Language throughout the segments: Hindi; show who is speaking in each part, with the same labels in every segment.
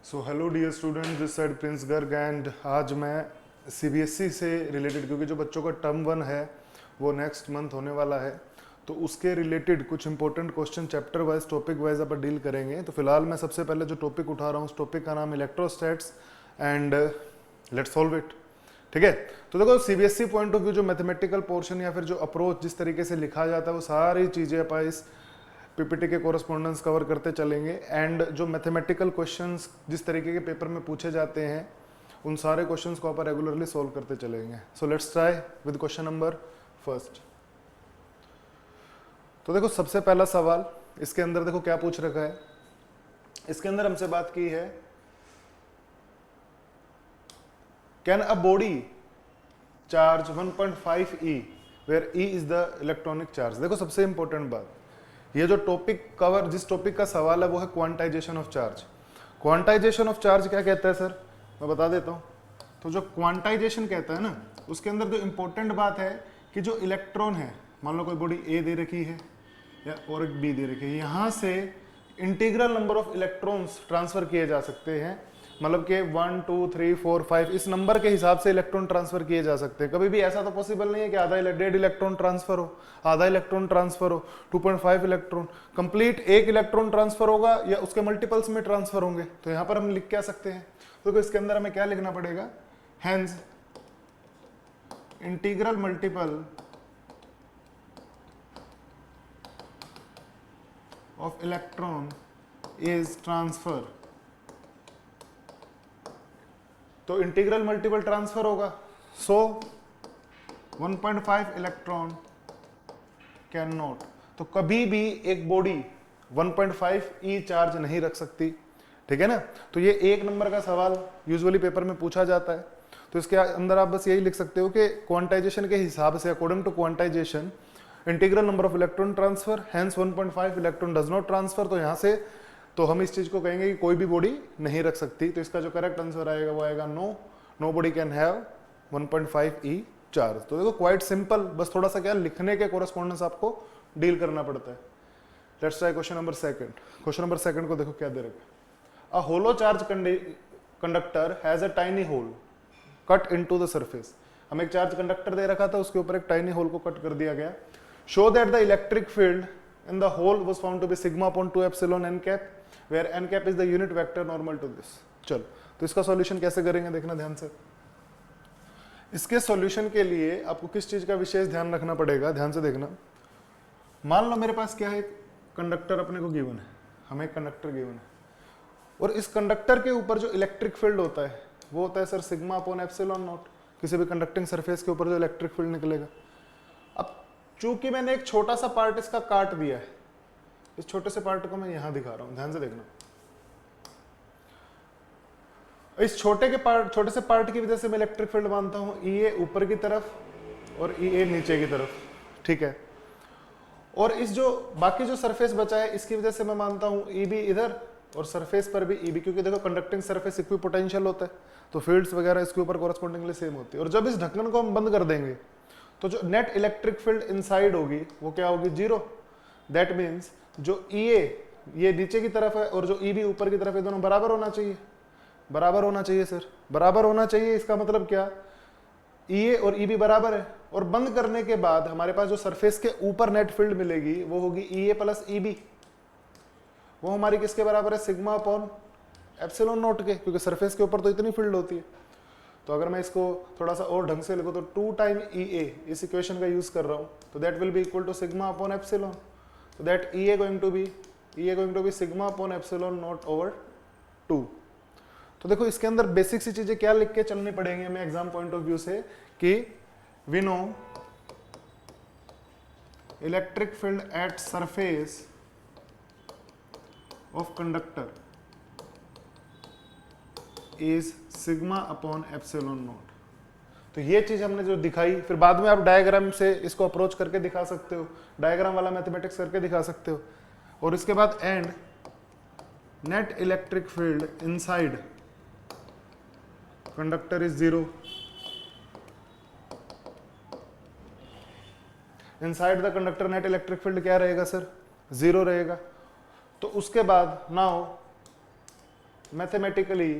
Speaker 1: So hello dear student, this side Prince Garg and आज मैं सीबीएसई से रिलेटेड, क्योंकि जो बच्चों का टर्म 1 है वो नेक्स्ट मंथ होने वाला है, तो उसके रिलेटेड कुछ important question chapter wise topic wise अपन डील करेंगे। तो फिलहाल मैं सबसे पहले जो टॉपिक उठा रहा हूँ उस टॉपिक का नाम इलेक्ट्रोस्टैट्स एंड लेट्स सॉल्व इट। ठीक है, तो देखो सीबीएसई पॉइंट ऑफ व्यू जो मैथमेटिकल पोर्शन या फिर जो अप्रोच जिस तरीके से लिखा जाता है वो सारी चीज़ें अपन इस पीपीटी के कोरस्पॉन्डेंस कवर करते चलेंगे। एंड जो मैथमेटिकल क्वेश्चंस जिस तरीके के पेपर में पूछे जाते हैं उन सारे क्वेश्चंस को आप रेगुलरली सॉल्व करते चलेंगे। So let's try with question number first. तो देखो सबसे पहला सवाल इसके अंदर देखो क्या पूछ रखा है। इसके अंदर हमसे बात की है, can a body charge 1.5 E where E is the electronic charge. देखो सबसे इंपॉर्टेंट बात, ये जो टॉपिक कवर जिस टॉपिक का सवाल है वो है quantization of charge. Quantization of charge क्या कहता है सर, मैं बता देता हूँ। तो जो क्वांटाइजेशन कहता है ना, उसके अंदर जो इंपॉर्टेंट बात है कि जो इलेक्ट्रॉन है, मान लो कोई बॉडी ए दे रखी है या और एक बी दे रखी है, यहाँ से integral number of electrons transfer किए जा सकते हैं। मतलब कि 1 2 3 4 5 इस नंबर के हिसाब से इलेक्ट्रॉन ट्रांसफर किए जा सकते हैं। कभी भी ऐसा तो पॉसिबल नहीं है कि आधा 1.5 इलेक्ट्रॉन ट्रांसफर हो, आधा इलेक्ट्रॉन ट्रांसफर हो, 2.5 इलेक्ट्रॉन कंप्लीट एक इलेक्ट्रॉन ट्रांसफर होगा या उसके मल्टीपल्स में ट्रांसफर होंगे। तो यहाँ पर हम लिख क्या सकते हैं, तो इसके अंदर हमें क्या लिखना पड़ेगा, hence integral multiple of electron is transfer. तो इंटीग्रल मल्टीपल ट्रांसफर होगा, सो 1.5 इलेक्ट्रॉन कैन नॉट। तो कभी भी एक बॉडी 1.5 E चार्ज नहीं रख सकती। ठीक है ना, तो ये एक नंबर का सवाल यूजुअली पेपर में पूछा जाता है। तो इसके अंदर आप बस यही लिख सकते हो कि क्वांटाइजेशन के हिसाब से according to quantization integral number of electron transfer, hence 1.5 electron does not transfer. तो यहाँ से तो हम इस चीज को कहेंगे कि कोई भी बॉडी नहीं रख सकती। तो इसका जो करेक्ट आंसर आएगा वो आएगा no, no body can have 1.5 E charge. तो देखो क्वाइट सिंपल, बस थोड़ा सा क्या लिखने के कोरस्पॉन्डेंस आपको डील करना पड़ता है। Let's try question number second. Question number second को देखो क्या दे रखा है, a hollow charge conductor has a tiny hole cut into the surface. हमें एक चार्ज कंडक्टर दे रखा था, उसके ऊपर एक टाइनी होल को कट कर दिया गया। Show that the electric field in the hole was found to be sigma upon 2 epsilon n cap where n cap is the unit vector normal to this। चलो तो इसका सॉल्यूशन कैसे करेंगे देखना ध्यान से। इसके सॉल्यूशन के लिए आपको किस चीज का विशेष ध्यान रखना पड़ेगा, ध्यान से देखना। मान लो मेरे पास क्या है, कंडक्टर अपने को गिवन है, हमें एक कंडक्टर गिवन है और इस कंडक्टर के ऊपर जो इलेक्ट्रिक फील्ड होता है वो होता है sir sigma upon epsilon not. किसी भी कंडक्टिंग सरफेस के ऊपर जो इलेक्ट्रिक फील्ड निकलेगा। अब चूंकि मैंने एक छोटा सा पार्ट इसका काट दिया है, इस छोटे से पार्ट को मैं यहां दिखा रहा हूं, ध्यान से देखना। इस छोटे से पार्ट की वजह से मैं इलेक्ट्रिक फील्ड मानता हूं EA ऊपर की तरफ और EA नीचे की तरफ। ठीक है, और इस जो बाकी जो सरफेस बचा है इसकी वजह से मैं मानता हूं EB इधर और सरफेस पर भी EB, क्योंकि देखो कंडक्टिंग सरफेस इक्विपोटेंशियल होता है तो फील्ड्स वगैरह इसके ऊपर कोरस्पॉन्डिंगली सेम होती है। और जब इस ढक्कन को हम बंद कर देंगे तो जो नेट इलेक्ट्रिक फील्ड इनसाइड होगी वो क्या होगी, 0। दैट मीन्स जो EA ये नीचे की तरफ है और जो EB ऊपर की तरफ है, दोनों बराबर होना चाहिए। बराबर होना चाहिए सर, बराबर होना चाहिए। इसका मतलब क्या, EA और EB बराबर है। और बंद करने के बाद हमारे पास जो सरफेस के ऊपर नेट फील्ड मिलेगी वो होगी EA प्लस EB। वो हमारी किसके बराबर है, सिग्मा अपॉन एप्सिलॉन नॉट के, क्योंकि सरफेस के ऊपर तो इतनी फील्ड होती है। तो अगर मैं इसको थोड़ा सा और ढंग से लिखूं तो 2 टाइम EA इस इक्वेशन का यूज कर रहा हूं, तो that will be equal to sigma upon epsilon. So that EA going to be sigma upon epsilon naught over 2। तो देखो इसके अंदर बेसिक सी चीजें क्या लिख के चलनी पड़ेंगी हमें एग्जाम पॉइंट ऑफ व्यू से, कि we know electric field at surface of conductor is sigma upon epsilon naught। तो ये चीज हमने जो दिखाई, फिर बाद में आप डायग्राम से इसको अप्रोच करके दिखा सकते हो, डायग्राम वाला मैथमेटिक्स करके दिखा सकते हो। और इसके बाद and net electric field inside conductor is 0। Inside the conductor net electric field क्या रहेगा सर, 0 रहेगा। तो उसके बाद नाउ मैथमेटिकली,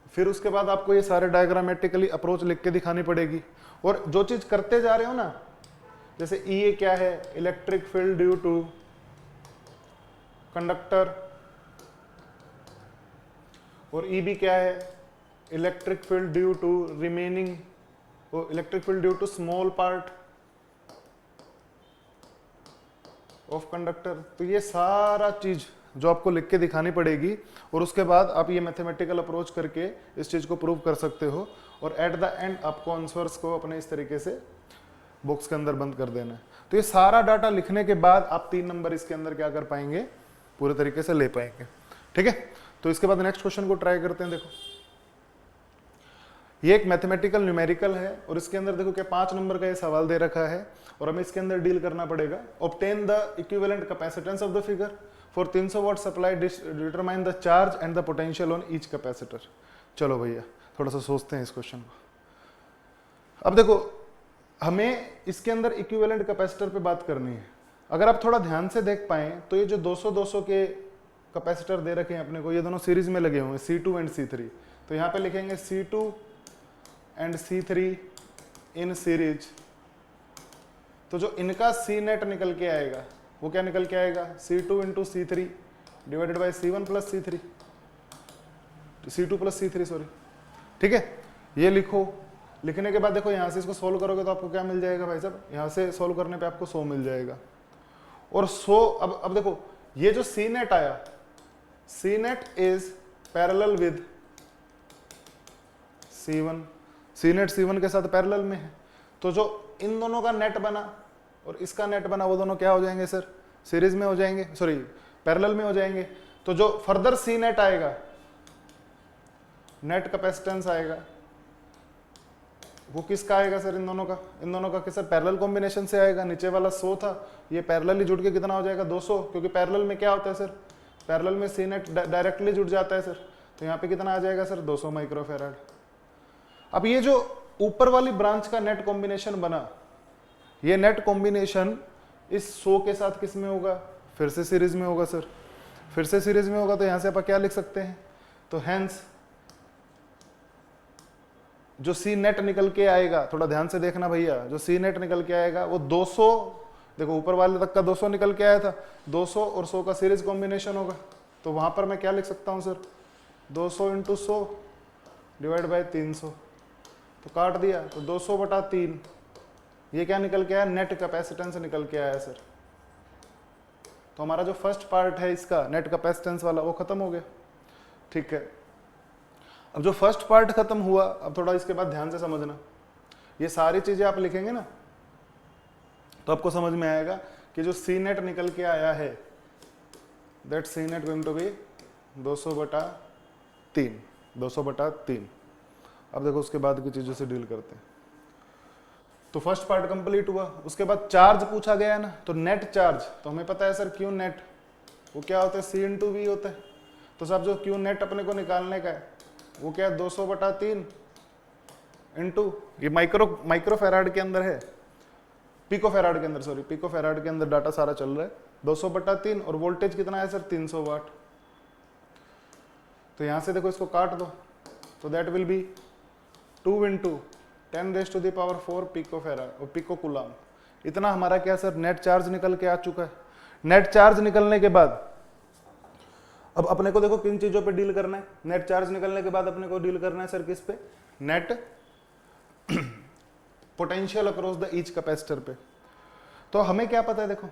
Speaker 1: फिर उसके बाद आपको ये सारे डायग्रामेटिकली अप्रोच लिख के दिखानी पड़ेगी। और जो चीज करते जा रहे हो ना, जैसे ई क्या है, electric field due to conductor, और ई बी क्या है, electric field due to remaining, electric field due to small part of conductor. तो ये सारा चीज जो आपको लिख के दिखानी पड़ेगी, और उसके बाद आप ये मैथमेटिकल अप्रोच करके इस चीज को प्रूव कर सकते हो, और एट द एंड आपको आंसर्स को अपने इस तरीके से बॉक्स के अंदर बंद कर देना है। तो ये सारा डाटा लिखने के बाद आप 3 नंबर इसके अंदर क्या कर पाएंगे, पूरे तरीके से ले पाएंगे। ठीक है, तो इसके बाद नेक्स्ट क्वेश्चन को ट्राई करते हैं। देखो ये एक मैथमेटिकल न्यूमेरिकल है, और इसके अंदर देखो क्या 5 नंबर का ये सवाल दे रखा है, और हमें इसके अंदर डील करना पड़ेगा। Obtain the equivalent capacitance of the figure for 300 watt supply, determine the charge and the potential on each capacitor. चलो भैया थोड़ा सा सोचते हैं इस क्वेश्चन को। अब देखो हमें इसके अंदर इक्विवेलेंट कैपेसिटर पे बात करनी है। अगर आप थोड़ा ध्यान से देख पाए तो ये जो 200-200 के कैपेसिटर दे रखे हैं अपने को, ये दोनों सीरीज में लगे हुए हैं, C2 एंड C3। तो यहाँ पे लिखेंगे C2 and C3 in series. तो जो इनका C नेट निकल के आएगा वो क्या निकल के आएगा, C2 into C3 divided by C1 plus C3, C2 plus C3 sorry. ठीक है, ये लिखो। लिखने के बाद देखो यहाँ से इसको सोल्व करोगे तो आपको क्या मिल जाएगा भाई साहब, यहाँ से सोल्व करने पे आपको 100 मिल जाएगा। और 100 अब देखो ये जो C नेट आया, C net is parallel with C1, C net C1 के साथ पैरेलल में है। तो जो इन दोनों का नेट बना और इसका नेट बना, वो दोनों क्या हो जाएंगे सर, सीरीज में हो जाएंगे, सॉरी पैरेलल में हो जाएंगे। तो जो फर्दर C नेट आएगा, नेट कैपेसिटेंस आएगा, वो किसका आएगा सर, इन दोनों का किसका पैरेलल कॉम्बिनेशन से आएगा। नीचे वाला 100 था, ये पैरेलल ही जुड़ के कितना हो जाएगा 200, क्योंकि पैरेलल में क्या होता है सर, पैरेलल में C नेट डायरेक्टली जुड़ जाता है सर। तो यहाँ पे कितना आ जाएगा सर, 200 माइक्रोफैराड। अब ये जो ऊपर वाली ब्रांच का नेट कॉम्बिनेशन बना, ये नेट कॉम्बिनेशन इस 100 के साथ किस में होगा, फिर से सीरीज में होगा सर। फिर से सीरीज में होगा तो यहाँ से आप क्या लिख सकते हैं, तो हेंस जो C नेट निकल के आएगा, थोड़ा ध्यान से देखना भैया, जो C नेट निकल के आएगा वो 200, देखो ऊपर वाले तक का 200 निकल के आया था, 200 और 100 का सीरीज कॉम्बिनेशन होगा। तो वहां पर मैं क्या लिख सकता हूं सर, 200 इंटू 100 डिवाइड बाई 300। तो काट दिया तो 200 बटा 3, ये क्या निकल के आया, नेट कैपेसिटेंस निकल के आया सर। तो हमारा जो फर्स्ट पार्ट है इसका नेट कैपेसिटेंस वाला वो खत्म हो गया। ठीक है, अब जो फर्स्ट पार्ट खत्म हुआ, अब थोड़ा इसके बाद ध्यान से समझना। ये सारी चीजें आप लिखेंगे ना तो आपको समझ में आएगा कि जो C नेट निकल के आया है, that C net going to be 200 बटा 3, 200 बटा 3। अब देखो उसके बाद की चीजों से डील करते हैं। तो फर्स्ट पार्ट कंप्लीट हुआ। उसके बाद चार्ज पूछा गया ना, तो नेट चार्ज, तो हमें पता है सर क्यू नेट वो क्या होता है, C इंटू वी होता है। तो सब जो क्यू नेट अपने को निकालने का है वो क्या है, 200 बटा 3 इंटू, ये माइक्रो फैराड के अंदर है, पिको फैराड के अंदर, सॉरी पिको फैराड के अंदर डाटा सारा चल रहा है, 200 बटा 3। और वोल्टेज कितना है सर, 300 वाट। तो यहां से देखो इसको काट दो, तो that will be 2 into 10⁻⁴ pico farad और पिको कूलम। इतना हमारा क्या सर, नेट चार्ज निकल के आ चुका है। नेट चार्ज निकलने के बाद अब अपने को देखो किन चीजों पे डील करना है। नेट चार्ज निकलने के बाद अपने को डील करना है सर किस पे, net potential across the each capacitor पे। तो हमें क्या पता है, देखो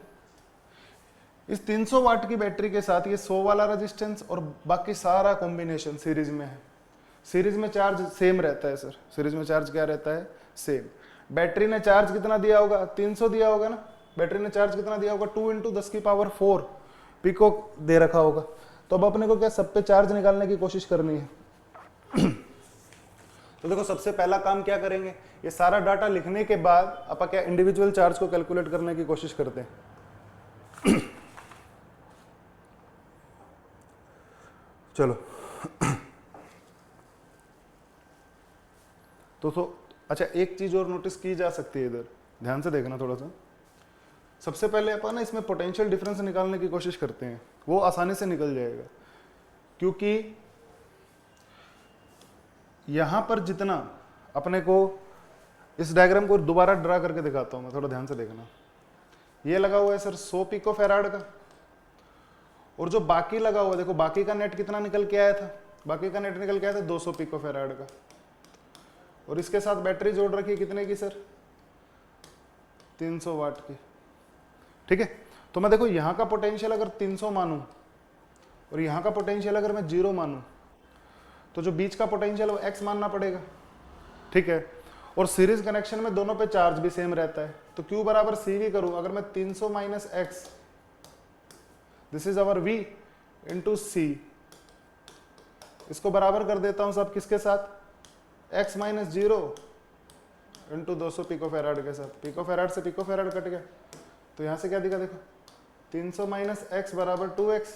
Speaker 1: इस 300 वाट की बैटरी के साथ ये 100 वाला रेजिस्टेंस और बाकी सारा कॉम्बिनेशन सीरीज में है। सीरीज में चार्ज सेम रहता है सर, सीरीज में चार्ज क्या रहता है, सेम। बैटरी ने चार्ज कितना दिया होगा, 300 दिया होगा ना। बैटरी ने चार्ज कितना दिया होगा, 2 इंटू 10⁴ पिको दे रखा होगा। तो अब अपने को क्या सब पे चार्ज निकालने की कोशिश करनी है। तो देखो सबसे पहला काम क्या करेंगे, ये सारा डाटा लिखने के बाद अपन क्या इंडिविजुअल चार्ज को कैलकुलेट करने की कोशिश करते हैं। चलो तो अच्छा एक चीज और नोटिस की जा सकती है, इधर ध्यान से देखना थोड़ा सा। सबसे पहले अपन ना इसमें पोटेंशियल डिफरेंस निकालने की कोशिश करते हैं, वो आसानी से निकल जाएगा, क्योंकि यहां पर जितना अपने को, इस डायग्राम को दोबारा ड्रा करके दिखाता हूं मैं, थोड़ा ध्यान से देखना। ये लगा हुआ है सर 100 पिको फैराड का, और जो बाकी लगा हुआ है, देखो बाकी का नेट कितना निकल के आया था, बाकी का नेट निकल के आया था 200 पिको फैराड का, और इसके साथ बैटरी जोड़ रखी है कितने की सर, 300 वाट की। ठीक है, तो मैं देखो यहां का पोटेंशियल अगर 300 मानूं और यहां का पोटेंशियल अगर मैं 0 मानूं, तो जो बीच का पोटेंशियल वो x मानना पड़ेगा। ठीक है, और सीरीज कनेक्शन में दोनों पे चार्ज भी सेम रहता है, तो q बराबर CV करूं, अगर मैं 300 minus x, this is our v into C, इसको बराबर कर देता हूं सब किसके साथ, x minus 0 into 200 pico farad के साथ, पिको फैराड से पिको फैराड कट गया, तो यहां से क्या दिखा, देखो 300 माइनस एक्स बराबर 2x,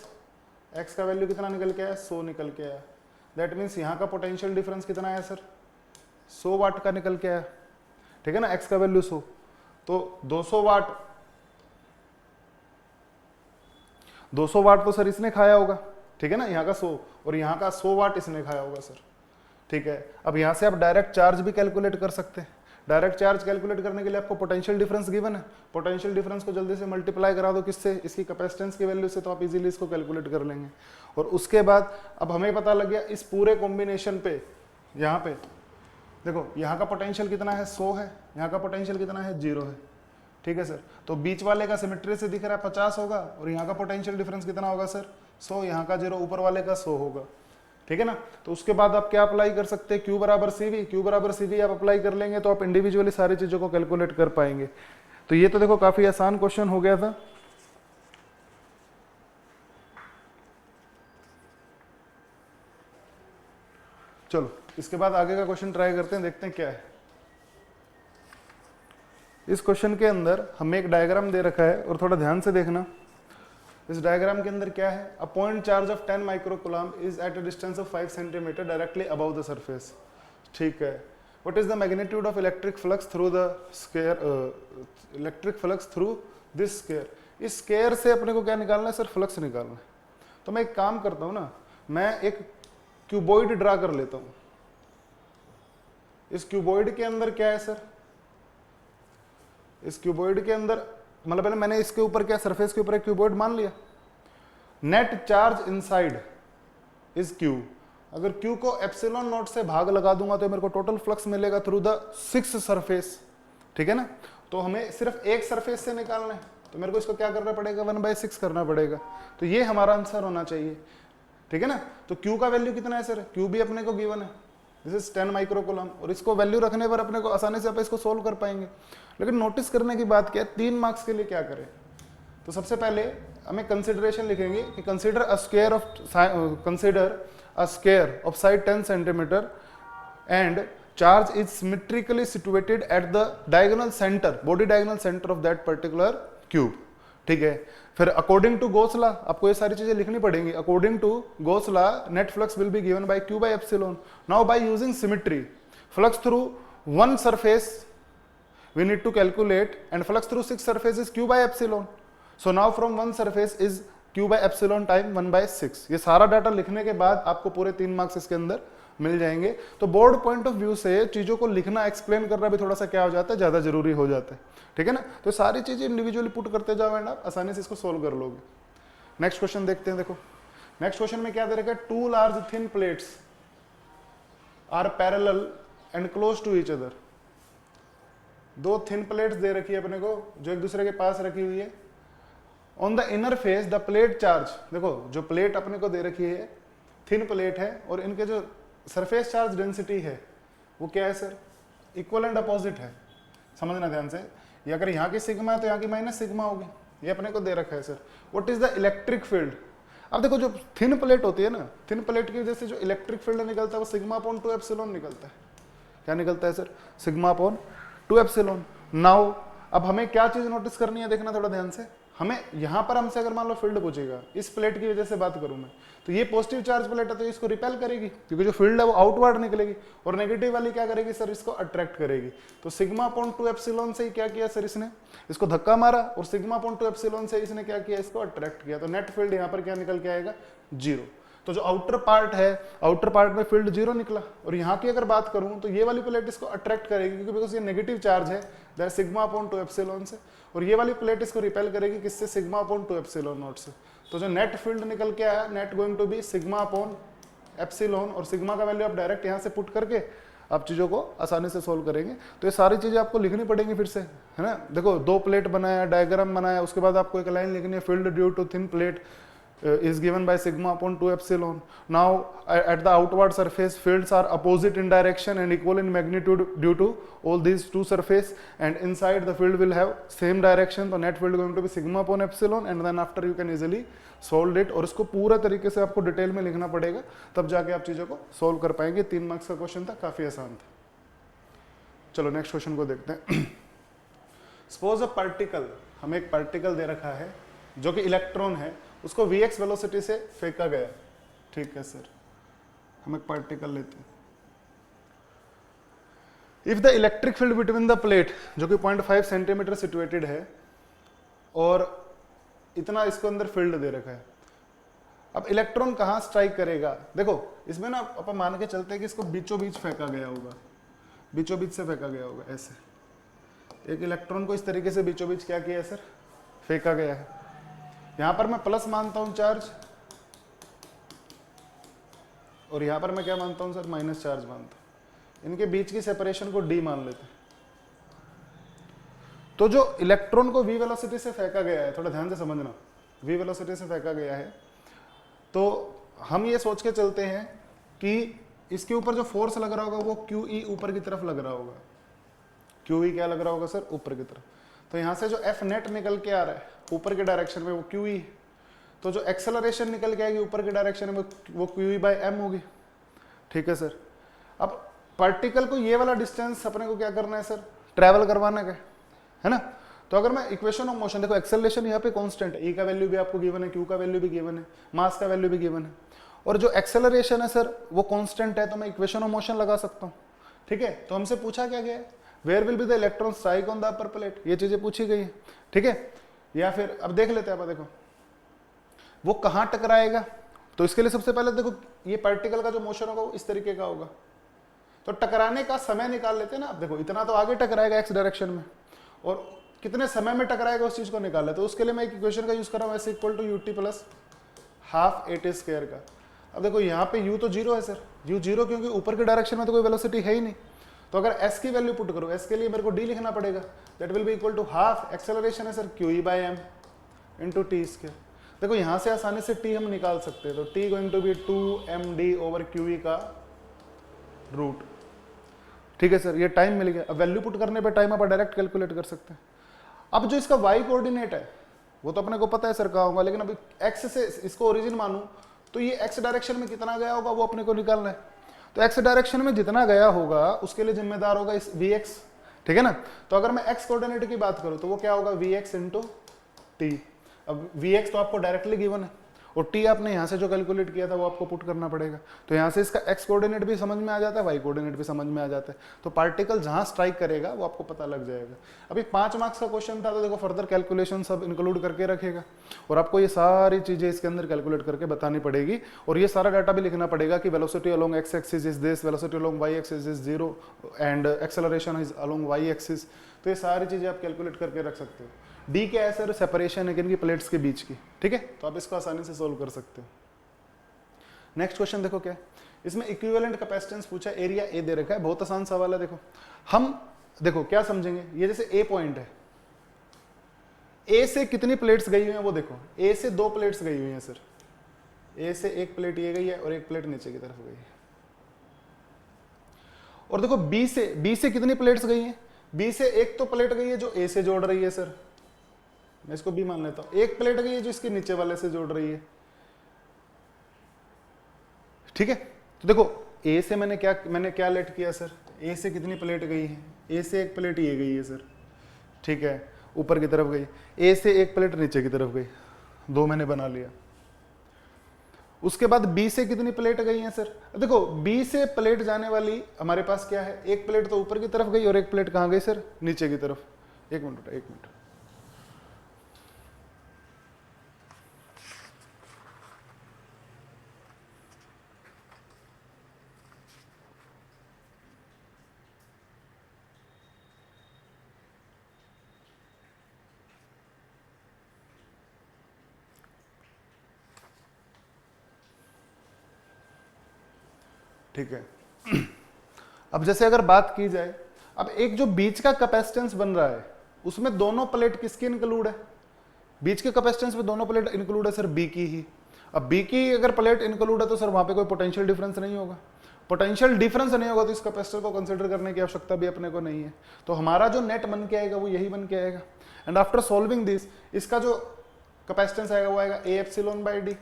Speaker 1: x का वैल्यू कितना निकल के आया, 100 निकल के आया। दैट मीन्स यहाँ का पोटेंशियल डिफरेंस कितना आया सर, 100 वाट का निकल के आया। ठीक है ना, x का वैल्यू 100, तो 200 वाट तो सर इसने खाया होगा। ठीक है ना, यहाँ का 100 और यहाँ का 100 वाट इसने खाया होगा सर। ठीक है, अब यहाँ से आप डायरेक्ट चार्ज भी कैलकुलेट कर सकते हैं। डायरेक्ट चार्ज कैलकुलेट करने के लिए आपको पोटेंशियल डिफरेंस गिवन है, पोटेंशियल डिफरेंस को जल्दी से मल्टीप्लाई करा दो किससे, इसकी कैपेसिटेंस की वैल्यू से, तो आप इजीली इसको कैलकुलेट कर लेंगे। और उसके बाद अब हमें पता लग गया इस पूरे कॉम्बिनेशन पे, यहाँ पे देखो यहाँ का पोटेंशियल कितना है, 100 है, यहाँ का पोटेंशियल कितना है, 0 है। ठीक है सर, तो बीच वाले का सिमेट्री से दिख रहा है 50 होगा, और यहाँ का पोटेंशियल डिफरेंस कितना होगा सर, 100, यहाँ का 0, ऊपर वाले का 100 होगा। ठीक है ना, तो उसके बाद आप क्या अप्लाई कर सकते हैं, Q बराबर CV, Q बराबर CV आप अप्लाई कर लेंगे तो आप इंडिविजुअली सारी चीजों को कैलकुलेट कर पाएंगे। तो ये तो देखो काफी आसान क्वेश्चन हो गया था। चलो इसके बाद आगे का क्वेश्चन ट्राई करते हैं, देखते हैं क्या है। इस क्वेश्चन के अंदर हमें एक डायग्राम दे रखा है, और थोड़ा ध्यान से देखना। इस डायग्राम के अंदर क्या है, a point charge of 10 microcoulomb is at a distance of 5 centimetre directly above the surface. ठीक है, what is the magnitude of electric flux through the square, electric flux through this square. इस स्क्वायर से अपने को क्या निकालना है सर, फ्लक्स निकालना है। तो मैं एक काम करता हूं ना, मैं एक क्यूबॉइड ड्रा कर लेता हूं। इस क्यूबॉइड के अंदर क्या है सर, इस क्यूबॉइड के अंदर मतलब पहले मैंने इसके ऊपर क्या, सरफेस के ऊपर एक क्यूबॉइड मान लिया। Net charge inside is Q। अगर Q को एप्सिलॉन नॉट से भाग लगा दूंगा तो मेरे को टोटल फ्लक्स मिलेगा थ्रू द 6 सरफेस। ठीक है ना, तो हमें सिर्फ एक सरफेस से निकालना है, तो मेरे को इसको क्या करना पड़ेगा, 1/6 करना पड़ेगा। तो ये हमारा आंसर होना चाहिए। ठीक है ना, तो Q का वैल्यू कितना है सर, Q भी अपने को गिवन है, दिस इज 10 माइक्रोकूलम, और इसको वैल्यू रखने पर अपने को आसानी से आप इसको सोल्व कर पाएंगे। लेकिन नोटिस करने की बात क्या है, 3 मार्क्स के लिए क्या करें, तो सबसे पहले हमें कंसिडरेशन लिखेंगे कि consider a square of side 10 centimetre and charge is symmetrically situated at the diagonal centre, body diagonal centre of that particular cube. ठीक है, फिर अकॉर्डिंग टू गॉस लॉ आपको ये सारी चीजें लिखनी पड़ेंगी। According to Gauss law net flux will be given by Q by epsilon. Now by using symmetry, flux through one surface we need to calculate, and flux through 6 surface is Q by epsilon. So now from one surface is Q by epsilon time 1/6। ये सारा डाटा लिखने के बाद आपको पूरे 3 मार्क्स इसके अंदर मिल जाएंगे। तो बोर्ड पॉइंट ऑफ व्यू से चीजों को लिखना, एक्सप्लेन करना भी थोड़ा सा क्या हो जाता है, ज्यादा जरूरी हो जाता है। ठीक है ना, तो सारी चीजें इंडिविजुअली पुट करते जाओ एंड आप आसानी से इसको सोल्व कर लोगे। नेक्स्ट क्वेश्चन देखते हैं। देखो नेक्स्ट क्वेश्चन में क्या दे रखा है, 2 large thin plates are parallel and close to each other. 2 thin plates दे रखी है अपने को, जो एक दूसरे के पास रखी हुई है। On the inner face the plate charge, देखो जो प्लेट अपने को दे रखी है थिन प्लेट है, और इनके जो सरफेस चार्ज डेंसिटी है वो क्या है सर, इक्वल एंड अपोजिट है। समझना ध्यान से, ये अगर यहाँ की सिग्मा है तो यहाँ की माइनस सिग्मा होगी, ये अपने को दे रखा है sir. What is the electric field. अब देखो जो थिन प्लेट होती है ना, थिन प्लेट की वजह से जो इलेक्ट्रिक फील्ड निकलता है वो सिग्मा अपॉन 2 एप्सिलॉन निकलता है। क्या निकलता है sir, sigma upon 2 epsilon. Now अब हमें क्या चीज नोटिस करनी है, देखना थोड़ा ध्यान से, हमें यहाँ पर हमसे अगर मान लो फील्ड पूछेगा, इस प्लेट की वजह से बात करूं मैं, तो ये पॉजिटिव चार्ज प्लेट है तो इसको रिपेल करेगी क्योंकि जो फील्ड है वो आउटवर्ड निकलेगी, और नेगेटिव वाली क्या करेगी सर, इसको अट्रैक्ट करेगी। तो सिग्मा अपॉन 2 एप्सिलॉन से ही क्या किया सर, इसने इसको धक्का मारा, और सिग्मा अपॉन 2 एप्सिलॉन से इसने क्या किया, इसको अट्रैक्ट किया। तो नेट फील्ड यहाँ पर क्या निकल के आएगा, 0। तो जो आउटर पार्ट है, आउटर पार्ट में फील्ड 0 निकला। और यहाँ की अगर बात करूं तो ये वाली प्लेट इसको अट्रैक्ट करेगी क्योंकि बिकॉज ये नेगेटिव चार्ज है, दैट सिग्मा अपॉन 2 एप्सिलॉन से, और ये वाली प्लेट इसको रिपेल करेगी किससे, सिग्मा अपॉन 2 एप्सिलॉन नॉट से। तो जो नेट फील्ड निकल के आया, net going to be sigma upon epsilon, और सिग्मा का वैल्यू आप डायरेक्ट यहाँ से पुट करके आप चीज़ों को आसानी से सोल्व करेंगे। तो ये सारी चीज़ें आपको लिखनी पड़ेंगी फिर से, है ना। देखो 2 प्लेट बनाया, डायग्राम बनाया, उसके बाद आपको एक लाइन लिखनी है, field due to thin plate is given by sigma upon 2 epsilon. Now at the outward surface fields are opposite in direction and equal in magnitude due to all these two surface, and inside the field will have same direction. The net field going to be sigma upon epsilon, and then after you can easily solve it। और इसको पूरा तरीके से आपको डिटेल में लिखना पड़ेगा, तब जाके आप चीज़ों को सोल्व कर पाएंगे। 3 मार्क्स का क्वेश्चन था, काफ़ी आसान था। चलो नेक्स्ट क्वेश्चन को देखते हैं। सपोज अ पार्टिकल, हमें एक पार्टिकल दे रखा है जो कि इलेक्ट्रॉन है, उसको vx वेलोसिटी से फेंका गया। ठीक है सर, हम एक पार्टिकल लेते हैं। If the electric field between the plate, जो कि 0.5 सेंटीमीटर सिचुएटेड है, और इतना इसको अंदर फील्ड दे रखा है, अब इलेक्ट्रॉन कहां स्ट्राइक करेगा। देखो इसमें ना अपन मान के चलते हैं कि इसको बीचों बीच फेंका गया होगा, बीचों बीच से फेंका गया होगा। ऐसे एक इलेक्ट्रॉन को इस तरीके से बीचों बीच क्या किया है सर, फेंका गया है। यहां पर मैं प्लस मानता हूं चार्ज, और यहां पर मैं क्या मानता हूं सर, माइनस चार्ज मानता हूं। इनके बीच की सेपरेशन को डी मान लेते हैं। तो जो इलेक्ट्रॉन को v वेलोसिटी से फेंका गया है, थोड़ा ध्यान से समझना, v वेलोसिटी से फेंका गया है, तो हम ये सोच के चलते हैं कि इसके ऊपर जो फोर्स लग रहा होगा वो QE ऊपर की तरफ लग रहा होगा। QE क्या लग रहा होगा सर, ऊपर की तरफ। तो यहां से जो F नेट निकल के आ रहा है ऊपर के डायरेक्शन में, वो QE। तो जो एक्सेलरेशन निकल के आएगी ऊपर के डायरेक्शन में, वो QE बाय m होगी। ठीक है सर। अब पार्टिकल को ये वाला डिस्टेंस अपने को क्या करना है सर, ट्रैवल करवाना है ना। तो अगर मैं इक्वेशन ऑफ मोशन, देखो एक्सेलरेशन यहाँ पे कांस्टेंट है, E का वैल्यू भी आपको गिवन है, Q का वैल्यू भी गिवन है, मास का वैल्यू भी गिवन है, और जो एक्सेलरेशन है सर वो कांस्टेंट है, तो मैं इक्वेशन ऑफ मोशन लगा सकता हूँ। ठीक है। तो हमसे पूछा क्या गया है, where will be the electron strike on the upper plate, ये चीजें पूछी गई है। ठीक है। या फिर अब देख लेते हैं, देखो वो कहां टकराएगा। तो इसके लिए सबसे पहले देखो ये पार्टिकल का जो मोशन होगा वो इस तरीके का होगा, तो टकराने का समय निकाल लेते हैं ना। अब देखो इतना तो आगे टकराएगा एक्स डायरेक्शन में, और कितने समय में टकराएगा उस चीज को निकाल लेते। तो उसके लिए मैं एक इक्वेशन का यूज कर रहा हूं, s equal to ut plus half at square का। अब देखो यहाँ पे u तो 0 है सर, u 0 क्योंकि ऊपर के डायरेक्शन में तो कोई वेलोसिटी है ही नहीं। तो अगर s की वैल्यू पुट करो, s के लिए मेरे को d लिखना पड़ेगा, that will be equal to half acceleration है sir QE by m into T square. देखो यहाँ से आसानी से t हम निकाल सकते हैं, तो t going to be 2md over QE का रूट। ठीक है सर, ये टाइम मिल गया। अब वैल्यू पुट करने पे टाइम आप डायरेक्ट कैलकुलेट कर सकते हैं। अब जो इसका y कोऑर्डिनेट है वो तो अपने को पता है सर कहाँ होगा, लेकिन अभी x से इसको ओरिजिन मानूं तो ये x डायरेक्शन में कितना गया होगा वो अपने को निकालना है। तो x डायरेक्शन में जितना गया होगा उसके लिए जिम्मेदार होगा इस vx। ठीक है ना। तो अगर मैं x कोऑर्डिनेट की बात करूं तो वो क्या होगा, vx इंटू टी। अब vx तो आपको डायरेक्टली गिवन है, और t आपने यहाँ से जो कैलकुलेट किया था वो आपको पुट करना पड़ेगा। तो यहाँ से इसका x कोऑर्डिनेट भी समझ में आ जाता है, y कोऑर्डिनेट भी समझ में आ जाता है। तो पार्टिकल जहाँ स्ट्राइक करेगा वो आपको पता लग जाएगा। अभी 5 मार्क्स का क्वेश्चन था, तो देखो फर्दर कैलकुलेशन सब इंक्लूड करके रखेगा, और आपको ये सारी चीजें इसके अंदर कैलकुलेट करके बतानी पड़ेगी। और ये सारा डाटा भी लिखना पड़ेगा कि velocity along x axis is this, velocity along y axis is 0 and acceleration is along y axis. तो ये सारी चीजें आप कैलकुलेट करके रख सकते हो। डी क्या है सर, सेपरेशन है किन की, प्लेट्स के बीच की। ठीक है, तो आप इसको आसानी से सोल्व कर सकते हो। नेक्स्ट क्वेश्चन देखो क्या है, इसमें इक्विवेलेंट कैपेसिटेंस पूछा, एरिया ए दे रखा है, बहुत आसान सवाल है। देखो हम देखो क्या समझेंगे, ये जैसे ए पॉइंट है, ए से कितनी प्लेट्स गई हुई हैं वो देखो, ए से 2 प्लेट्स गई हुई हैं सर, ए से एक प्लेट ये गई है और एक प्लेट नीचे की तरफ गई है। और देखो बी से कितनी प्लेट्स गई हैं, बी से एक तो प्लेट गई है जो ए से जोड़ रही है सर, मैं इसको बी मान लेता हूं, एक प्लेट गई है जो इसके नीचे वाले से जोड़ रही है। ठीक है, तो देखो ए से मैंने क्या लेट किया सर, ए से कितनी प्लेट गई है, ए से एक प्लेट ये गई है सर। ठीक है, ऊपर की तरफ गई, ए से एक प्लेट नीचे की तरफ गई, 2 मैंने बना लिया। उसके बाद बी से कितनी प्लेट गई हैं सर? देखो बी से प्लेट जाने वाली हमारे पास क्या है, एक प्लेट तो ऊपर की तरफ गई और एक प्लेट कहाँ गई सर? नीचे की तरफ। एक मिनट ठीक है। अब जैसे अगर बात की जाए, अब एक जो बीच का कैपेसिटेंस बन रहा है उसमें दोनों प्लेट किसकी इंक्लूड है? बीच के कैपेसिटेंस में दोनों प्लेट इंक्लूड है सर बी की ही। अब बी की अगर प्लेट इंक्लूड है तो सर वहां पे कोई पोटेंशियल डिफरेंस नहीं होगा। पोटेंशियल डिफरेंस नहीं होगा तो इस कैपेसिटर को कंसीडर करने की आवश्यकता भी अपने को नहीं है। तो हमारा जो नेट बन के आएगा वो यही बन के आएगा। एंड आफ्टर सॉल्विंग दिस, इसका जो कैपेसिटेंस आएगा वो आएगा ए एप्सिलॉन बाई डी,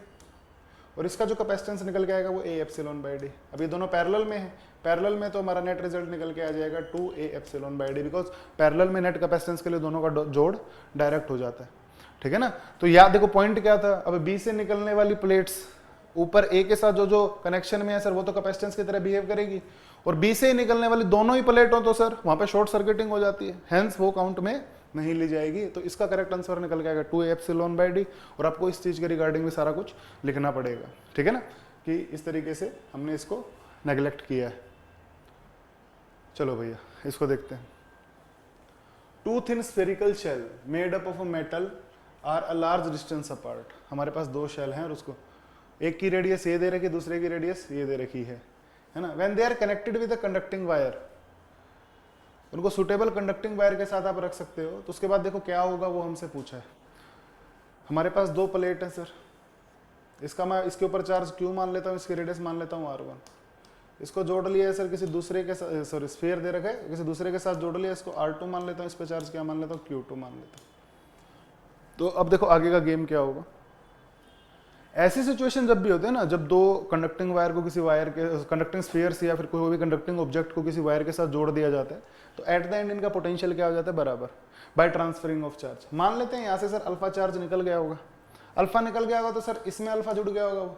Speaker 1: और इसका जो कैपेसिटेंस निकल के आएगा वो ए एप्सिलॉन बाई डी। अब ये दोनों पैरेलल में है, पैरेलल में तो हमारा नेट रिजल्ट निकल के आ जाएगा 2 A epsilon by D, because parallel में नेट कैपेसिटेंस के लिए दोनों का जोड़ डायरेक्ट हो जाता है। ठीक है ना? तो याद देखो पॉइंट क्या था, अब बी से निकलने वाली प्लेट्स ऊपर ए के साथ जो कनेक्शन में है सर वो तो कैपेसिटेंस की तरह बिहेव करेगी, और बी से निकलने वाली दोनों ही प्लेट हो तो सर वहां पे शॉर्ट सर्किटिंग हो जाती है, हेंस वो काउंट में नहीं ली जाएगी। तो इसका करेक्ट आंसर निकल के आएगा 2 एप्सिलॉन बाई डी, और आपको इस चीज के रिगार्डिंग भी सारा कुछ लिखना पड़ेगा। ठीक है ना, कि इस तरीके से हमने इसको नेग्लेक्ट किया है। चलो भैया इसको देखते हैं। 2 thin spherical shell made up of a metal are a large distance apart। हमारे पास 2 शेल हैं और उसको एक की रेडियस ये दे रखी है, दूसरे की रेडियस ये दे रखी है ना। When they are connected with a conducting wire, उनको सुटेबल कंडक्टिंग वायर के साथ आप रख सकते हो। तो उसके बाद देखो क्या होगा वो हमसे पूछा है। हमारे पास 2 प्लेट है सर, इसका मैं इसके ऊपर चार्ज क्यू मान लेता हूँ, इसकी रेडियस मान लेता हूँ r1। इसको जोड़ लिया है सर किसी दूसरे के साथ, सॉरी स्फीयर दे रखा है, किसी दूसरे के साथ जोड़ लिया, इसको r2 मान लेता हूँ, इस पे चार्ज क्या मान लेता हूँ, q2 मान लेता हूँ। तो अब देखो आगे का गेम क्या होगा। ऐसी सिचुएशन जब भी होते हैं ना, जब 2 कंडक्टिंग वायर को किसी वायर के कंडक्टिंग स्फीयर्स या फिर कोई भी कंडक्टिंग ऑब्जेक्ट को किसी वायर के साथ जोड़ दिया जाता है, तो एट द एंड इनका पोटेंशियल क्या हो जाता है, बराबर, बाय ट्रांसफरिंग ऑफ चार्ज। मान लेते हैं यहाँ से सर अल्फा चार्ज निकल गया होगा, अल्फा निकल गया होगा तो सर इसमें अल्फा जुड़ गया होगा वो,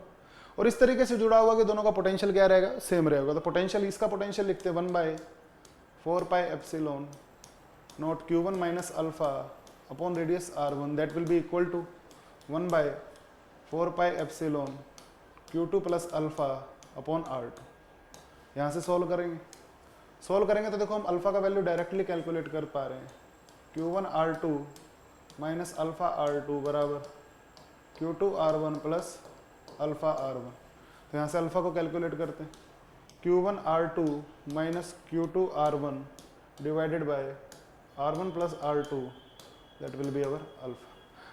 Speaker 1: और इस तरीके से जुड़ा हुआ कि दोनों का पोटेंशियल क्या रहेगा, सेम रहेगा। तो पोटेंशियल, इसका पोटेंशियल लिखते हैं 1/4 pi epsilon naught q1 minus alpha upon radius r1, that will be equal to 1/4 pi epsilon q2 plus alpha upon r2। यहाँ से सॉल्व करेंगे तो देखो हम अल्फा का वैल्यू डायरेक्टली कैलकुलेट कर पा रहे हैं। q1 r2 minus alpha r2 बराबर q2 r1 plus alpha r1। तो यहाँ से अल्फा को कैलकुलेट करते हैं, q1 r2 minus q2 r1 divided by r1 plus r2, that will be our alpha.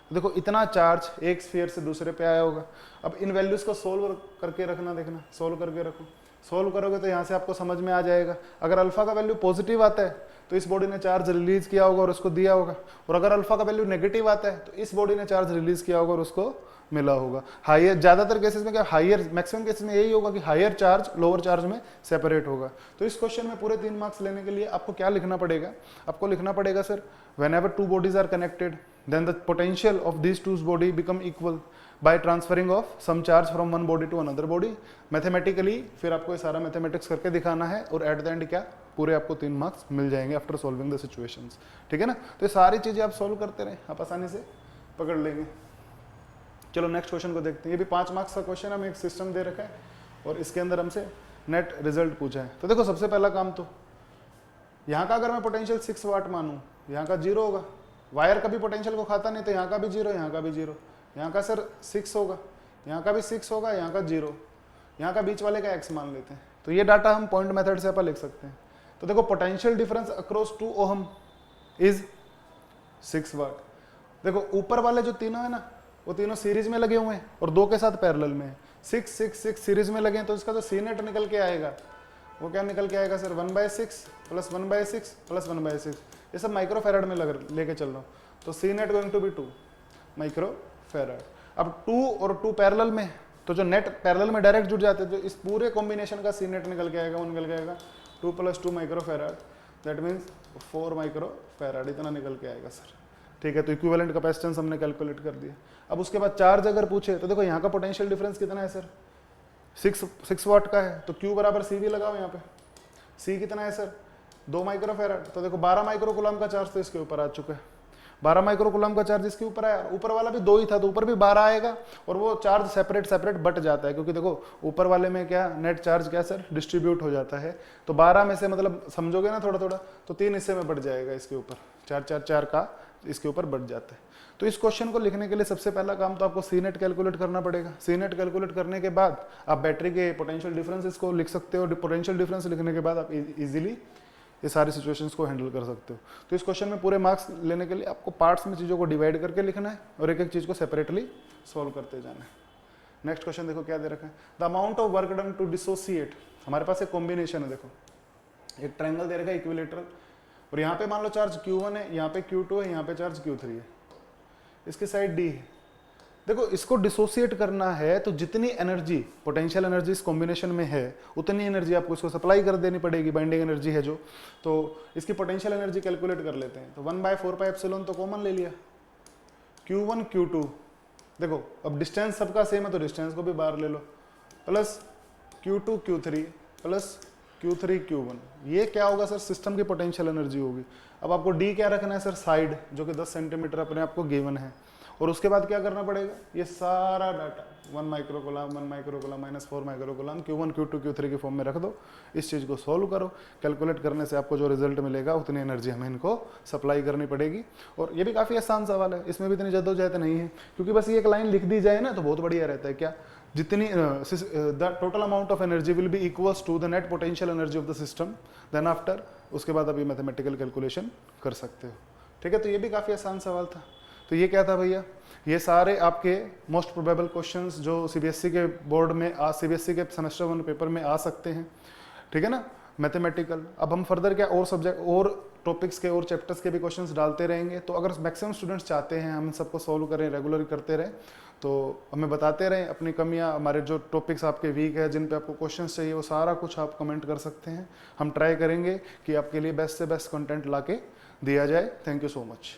Speaker 1: तो देखो इतना चार्ज एक स्फीयर से दूसरे पे आया होगा। अब इन वैल्यूज को सोल्व करके रखना, देखना सोल्व करके रखो, सोल्व करोगे तो यहाँ से आपको समझ में आ जाएगा। अगर अल्फा का वैल्यू पॉजिटिव आता है तो इस बॉडी ने चार्ज रिलीज किया होगा और उसको दिया होगा, और अगर अल्फा का वैल्यू नेगेटिव आता है तो इस बॉडी ने चार्ज रिलीज किया होगा और उसको मिला होगा। हायर, ज्यादातर केसेस में क्या, हायर, मैक्सिमम केसेस में यही होगा कि हायर चार्ज लोअर चार्ज में सेपरेट होगा। तो इस क्वेश्चन में पूरे 3 मार्क्स लेने के लिए आपको क्या लिखना पड़ेगा, आपको लिखना पड़ेगा sir, whenever 2 bodies are connected then the potential of these 2 body become equal by transferring of some charge from one body to another body। Mathematically फिर आपको ये सारा मैथमेटिक्स करके दिखाना है, और एट द एंड क्या, पूरे आपको 3 मार्क्स मिल जाएंगे आफ्टर सॉल्विंग द सिचुएशंस। ठीक है ना? तो ये सारी चीजें आप सॉल्व करते रहें, आप आसानी से पकड़ लेंगे। चलो नेक्स्ट क्वेश्चन को देखते हैं। ये भी 5 मार्क्स का क्वेश्चन, हमें एक सिस्टम दे रखा है और इसके अंदर हमसे नेट रिजल्ट पूछा है। तो देखो सबसे पहला काम तो यहाँ का अगर मैं पोटेंशियल 6 वाट मानूँ, यहाँ का 0 होगा। वायर कभी पोटेंशियल को खाता नहीं, तो यहाँ का भी 0, यहाँ का भी 0, यहाँ का सर 6 होगा, यहाँ का भी 6 होगा, यहाँ का 0, यहाँ का बीच वाले का x मान लेते हैं। तो ये डाटा हम पॉइंट मेथड से अपन लिख सकते हैं। तो देखो potential difference across 2 ohm is 6 वाट। देखो ऊपर वाले जो तीनों है ना, वो तीनों सीरीज में लगे हुए हैं और 2 के साथ पैरेलल में है। 6 6 6 सीरीज में लगे हैं, तो इसका जो सी नेट निकल के आएगा वो क्या निकल के आएगा सर, 1/6 प्लस 1/6 प्लस 1/6। ये सब माइक्रो फैराड में लेके चल रहा हूँ, तो C net going to be 2 micro farad. अब 2 और 2 पैरेलल में, तो जो नेट पैरेलल में डायरेक्ट जुड़ जाते हैं, तो इस पूरे कॉम्बिनेशन का सी नेट निकल के आएगा, वो निकल के आएगा 2 + 2 micro farad, that means 4 micro farad, इतना निकल के आएगा सर। ठीक है, तो इक्विवेलेंट कैपेसिटेंस हमने कैलकुलेट कर दिया। अब उसके बाद चार्ज अगर पूछे तो देखो यहाँ का पोटेंशियल डिफरेंस कितना है सर, 6 वाट का है, तो Q बराबर सी भी लगाओ यहाँ पे। सी कितना है सर, 2 माइक्रोफेराड, तो देखो 12 माइक्रोकूलम का चार्ज तो इसके ऊपर आ चुका है। 12 माइक्रोकूलम का चार्ज इसके ऊपर आया, ऊपर वाला भी 2 ही था तो ऊपर भी 12 आएगा, और वो चार्ज सेपरेट बट जाता है, क्योंकि देखो ऊपर वाले में क्या नेट चार्ज क्या सर डिस्ट्रीब्यूट हो जाता है, तो 12 में से मतलब समझोगे ना थोड़ा थोड़ा, तो 3 हिस्से में बढ़ जाएगा इसके ऊपर, 4 का इसके ऊपर बढ़ जाता है। तो इस क्वेश्चन को लिखने के लिए सबसे पहला काम तो आपको सी नेट कैलकुलेट करना पड़ेगा। सी नेट कैलकुलेट करने के बाद आप बैटरी के पोटेंशियल डिफरेंसेस को लिख सकते हो, पोटेंशियल डिफरेंस लिखने के बाद आप इजीली ये सारी सिचुएशंस को हैंडल कर सकते हो। तो इस क्वेश्चन में पूरे मार्क्स लेने के लिए आपको पार्ट्स में चीज़ों को डिवाइड करके लिखना है और एक एक चीज़ को सेपरेटली सॉल्व करते जाना है। नेक्स्ट क्वेश्चन देखो क्या दे रखा है, the amount of work done to dissociate. हमारे पास एक कॉम्बिनेशन है, देखो एक ट्रायंगल दे रखा है इक्विलेटरल, और यहाँ पे मान लो चार्ज Q1 है, यहाँ पे Q2 है, यहाँ पे चार्ज Q3 है, इसकी साइड D है। देखो इसको डिसोसिएट करना है तो जितनी एनर्जी पोटेंशियल एनर्जी इस कॉम्बिनेशन में है उतनी एनर्जी आपको इसको सप्लाई कर देनी पड़ेगी, बाइंडिंग एनर्जी है जो, तो इसकी पोटेंशियल एनर्जी कैलकुलेट कर लेते हैं। तो 1/4πε तो कॉमन ले लिया, Q1 Q2, देखो अब डिस्टेंस सबका सेम है तो डिस्टेंस को भी बाहर ले लो, plus Q2 Q3 plus Q3 Q1, ये क्या होगा सर सिस्टम की पोटेंशियल एनर्जी होगी। अब आपको D क्या रखना है सर, साइड, जो कि 10 सेंटीमीटर अपने आपको गिवन है, और उसके बाद क्या करना पड़ेगा, ये सारा data 1 microcoulomb -4 microcoulomb Q1 Q2 Q3 की फॉर्म में रख दो, इस चीज़ को सॉल्व करो। कैलकुलेट करने से आपको जो रिजल्ट मिलेगा उतनी एनर्जी हमें इनको सप्लाई करनी पड़ेगी। और ये भी काफ़ी आसान सवाल है, इसमें भी इतनी जद्दोजहद नहीं है, क्योंकि बस ये एक लाइन लिख दी जाए ना तो बहुत बढ़िया रहता है। क्या, जितनी the total amount of energy will be equals to the net potential energy of the system, then after उसके बाद आप ये मैथमेटिकल कैलकुलेशन कर सकते हो। ठीक है, तो ये भी काफ़ी आसान सवाल था। तो ये क्या था भैया, ये सारे आपके मोस्ट प्रोबेबल क्वेश्चंस जो सीबीएसई के बोर्ड में सीबीएसई के सेमेस्टर 1 पेपर में आ सकते हैं, ठीक है ना, मैथमेटिकल। अब हम फर्दर क्या और सब्जेक्ट और टॉपिक्स के और चैप्टर्स के भी क्वेश्चंस डालते रहेंगे, तो अगर मैक्सिमम स्टूडेंट्स चाहते हैं हम सबको सॉल्व करें, रेगुलर करते रहें, तो हमें बताते रहें अपनी कमियां, हमारे जो टॉपिक्स आपके वीक है, जिन पे आपको क्वेश्चंस चाहिए, वो सारा कुछ आप कमेंट कर सकते हैं। हम ट्राई करेंगे कि आपके लिए बेस्ट से बेस्ट कंटेंट ला के दिया जाए। Thank you so much.